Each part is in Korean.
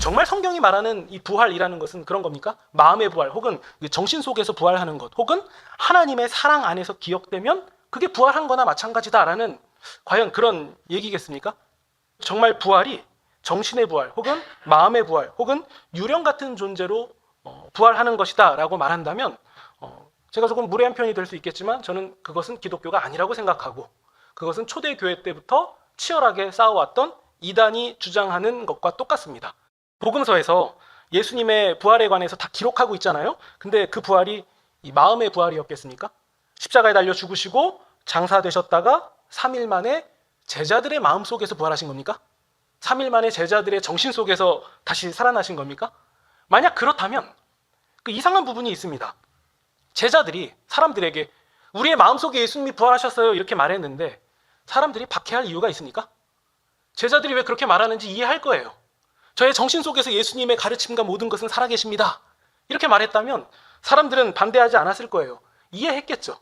정말 성경이 말하는 이 부활이라는 것은 그런 겁니까? 마음의 부활 혹은 정신 속에서 부활하는 것 혹은 하나님의 사랑 안에서 기억되면 그게 부활한 거나 마찬가지다라는 과연 그런 얘기겠습니까? 정말 부활이 정신의 부활 혹은 마음의 부활 혹은 유령 같은 존재로 부활하는 것이다 라고 말한다면 제가 조금 무례한 표현이 될 수 있겠지만 저는 그것은 기독교가 아니라고 생각하고 그것은 초대교회 때부터 치열하게 싸워왔던 이단이 주장하는 것과 똑같습니다. 복음서에서 예수님의 부활에 관해서 다 기록하고 있잖아요. 근데 그 부활이 이 마음의 부활이었겠습니까? 십자가에 달려 죽으시고 장사되셨다가 3일 만에 제자들의 마음 속에서 부활하신 겁니까? 3일 만에 제자들의 정신 속에서 다시 살아나신 겁니까? 만약 그렇다면 그 이상한 부분이 있습니다. 제자들이 사람들에게 우리의 마음속에 예수님이 부활하셨어요 이렇게 말했는데 사람들이 박해할 이유가 있습니까? 제자들이 왜 그렇게 말하는지 이해할 거예요. 저의 정신 속에서 예수님의 가르침과 모든 것은 살아계십니다 이렇게 말했다면 사람들은 반대하지 않았을 거예요. 이해했겠죠.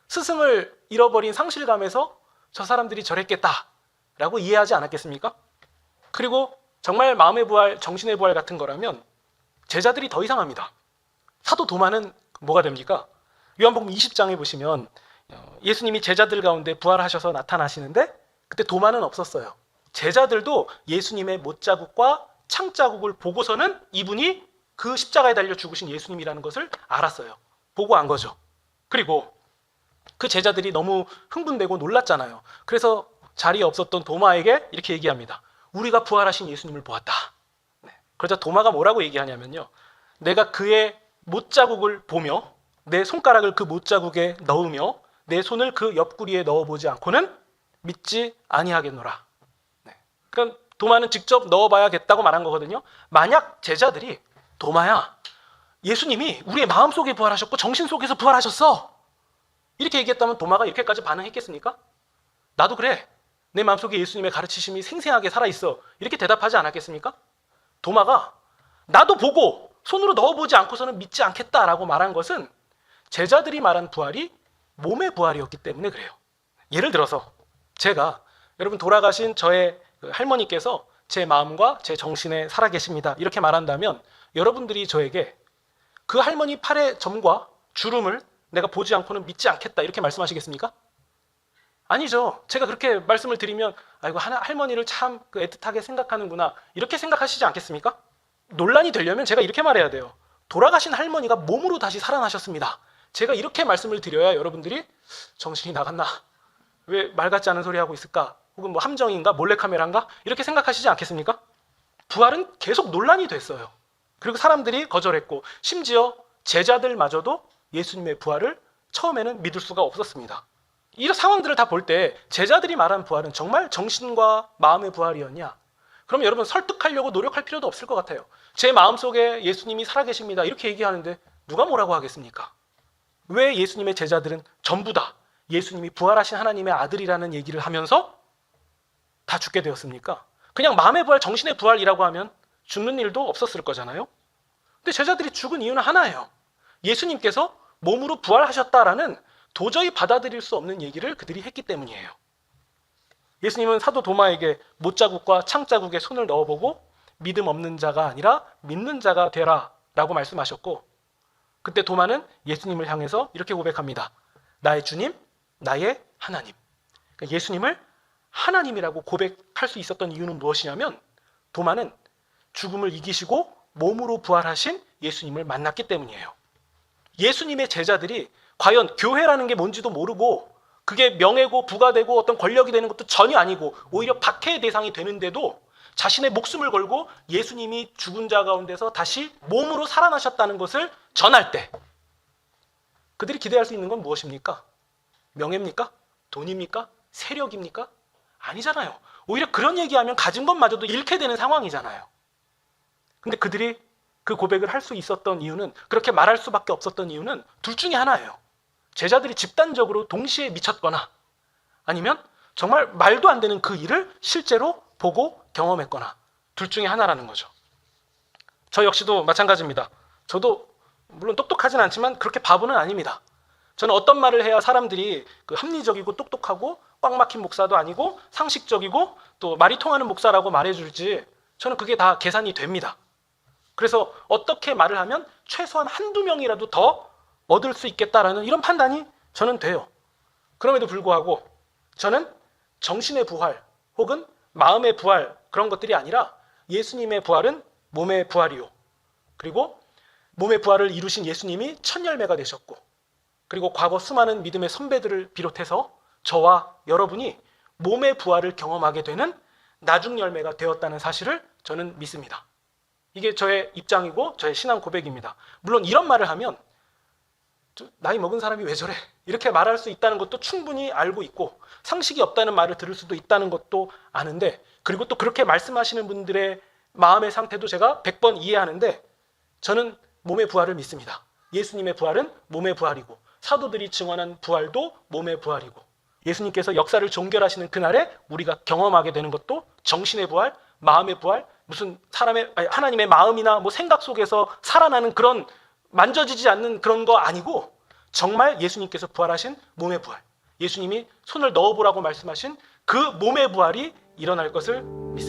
스승을 잃어버린 상실감에서 저 사람들이 저랬겠다라고 이해하지 않았겠습니까? 그리고 정말 마음의 부활, 정신의 부활 같은 거라면 제자들이 더 이상합니다. 사도 도마는 뭐가 됩니까? 요한복음 20장에 보시면 예수님이 제자들 가운데 부활하셔서 나타나시는데 그때 도마는 없었어요. 제자들도 예수님의 못자국과 창자국을 보고서는 이분이 그 십자가에 달려 죽으신 예수님이라는 것을 알았어요. 보고 안 거죠. 그리고 그 제자들이 너무 흥분되고 놀랐잖아요. 그래서 자리에 없었던 도마에게 이렇게 얘기합니다. 우리가 부활하신 예수님을 보았다. 그러자 도마가 뭐라고 얘기하냐면요. 내가 그의 못자국을 보며 내 손가락을 그 못자국에 넣으며 내 손을 그 옆구리에 넣어보지 않고는 믿지 아니하겠노라. 그러니까 도마는 직접 넣어봐야겠다고 말한 거거든요. 만약 제자들이 도마야, 예수님이 우리의 마음속에 부활하셨고 정신 속에서 부활하셨어 이렇게 얘기했다면 도마가 이렇게까지 반응했겠습니까? 나도 그래. 내 마음속에 예수님의 가르치심이 생생하게 살아있어 이렇게 대답하지 않았겠습니까? 도마가 나도 보고 손으로 넣어보지 않고서는 믿지 않겠다라고 말한 것은 제자들이 말한 부활이 몸의 부활이었기 때문에 그래요. 예를 들어서 제가 여러분 돌아가신 저의 할머니께서 제 마음과 제 정신에 살아계십니다 이렇게 말한다면 여러분들이 저에게 그 할머니 팔의 점과 주름을 내가 보지 않고는 믿지 않겠다 이렇게 말씀하시겠습니까? 아니죠. 제가 그렇게 말씀을 드리면 아이고 할머니를 참 애틋하게 생각하는구나 이렇게 생각하시지 않겠습니까? 논란이 되려면 제가 이렇게 말해야 돼요. 돌아가신 할머니가 몸으로 다시 살아나셨습니다. 제가 이렇게 말씀을 드려야 여러분들이 정신이 나갔나? 왜 말 같지 않은 소리 하고 있을까? 혹은 뭐 함정인가? 몰래카메라인가? 이렇게 생각하시지 않겠습니까? 부활은 계속 논란이 됐어요. 그리고 사람들이 거절했고 심지어 제자들마저도 예수님의 부활을 처음에는 믿을 수가 없었습니다. 이런 상황들을 다 볼 때 제자들이 말한 부활은 정말 정신과 마음의 부활이었냐? 그럼 여러분 설득하려고 노력할 필요도 없을 것 같아요. 제 마음속에 예수님이 살아계십니다 이렇게 얘기하는데 누가 뭐라고 하겠습니까? 왜 예수님의 제자들은 전부 다 예수님이 부활하신 하나님의 아들이라는 얘기를 하면서 다 죽게 되었습니까? 그냥 마음의 부활, 정신의 부활이라고 하면 죽는 일도 없었을 거잖아요. 근데 제자들이 죽은 이유는 하나예요. 예수님께서 몸으로 부활하셨다라는 도저히 받아들일 수 없는 얘기를 그들이 했기 때문이에요. 예수님은 사도 도마에게 못자국과 창자국에 손을 넣어보고 믿음 없는 자가 아니라 믿는 자가 되라 라고 말씀하셨고 그때 도마는 예수님을 향해서 이렇게 고백합니다. 나의 주님, 나의 하나님. 그러니까 예수님을 하나님이라고 고백할 수 있었던 이유는 무엇이냐면 도마는 죽음을 이기시고 몸으로 부활하신 예수님을 만났기 때문이에요. 예수님의 제자들이 과연 교회라는 게 뭔지도 모르고 그게 명예고 부가 되고 어떤 권력이 되는 것도 전혀 아니고 오히려 박해의 대상이 되는데도 자신의 목숨을 걸고 예수님이 죽은 자 가운데서 다시 몸으로 살아나셨다는 것을 전할 때 그들이 기대할 수 있는 건 무엇입니까? 명예입니까? 돈입니까? 세력입니까? 아니잖아요. 오히려 그런 얘기하면 가진 것마저도 잃게 되는 상황이잖아요. 근데 그들이 그 고백을 할 수 있었던 이유는 그렇게 말할 수밖에 없었던 이유는 둘 중에 하나예요. 제자들이 집단적으로 동시에 미쳤거나 아니면 정말 말도 안 되는 그 일을 실제로 보고 경험했거나 둘 중에 하나라는 거죠. 저 역시도 마찬가지입니다. 저도 물론 똑똑하진 않지만 그렇게 바보는 아닙니다. 저는 어떤 말을 해야 사람들이 합리적이고 똑똑하고 꽉 막힌 목사도 아니고 상식적이고 또 말이 통하는 목사라고 말해줄지 저는 그게 다 계산이 됩니다. 그래서 어떻게 말을 하면 최소한 한두 명이라도 더 얻을 수 있겠다라는 이런 판단이 저는 돼요. 그럼에도 불구하고 저는 정신의 부활 혹은 마음의 부활 그런 것들이 아니라 예수님의 부활은 몸의 부활이요. 그리고 몸의 부활을 이루신 예수님이 첫 열매가 되셨고, 그리고 과거 수많은 믿음의 선배들을 비롯해서 저와 여러분이 몸의 부활을 경험하게 되는 나중 열매가 되었다는 사실을 저는 믿습니다. 이게 저의 입장이고 저의 신앙 고백입니다. 물론 이런 말을 하면 나이 먹은 사람이 왜 저래? 이렇게 말할 수 있다는 것도 충분히 알고 있고 상식이 없다는 말을 들을 수도 있다는 것도 아는데, 그리고 또 그렇게 말씀하시는 분들의 마음의 상태도 제가 100번 이해하는데, 저는 몸의 부활을 믿습니다. 예수님의 부활은 몸의 부활이고 사도들이 증언한 부활도 몸의 부활이고, 예수님께서 역사를 종결하시는 그날에 우리가 경험하게 되는 것도 정신의 부활, 마음의 부활, 무슨 하나님의 마음이나 뭐 생각 속에서 살아나는 그런 만져지지 않는 그런 거 아니고 정말 예수님께서 부활하신 몸의 부활, 예수님이 손을 넣어보라고 말씀하신 그 몸의 부활이 일어날 것을 믿습니다.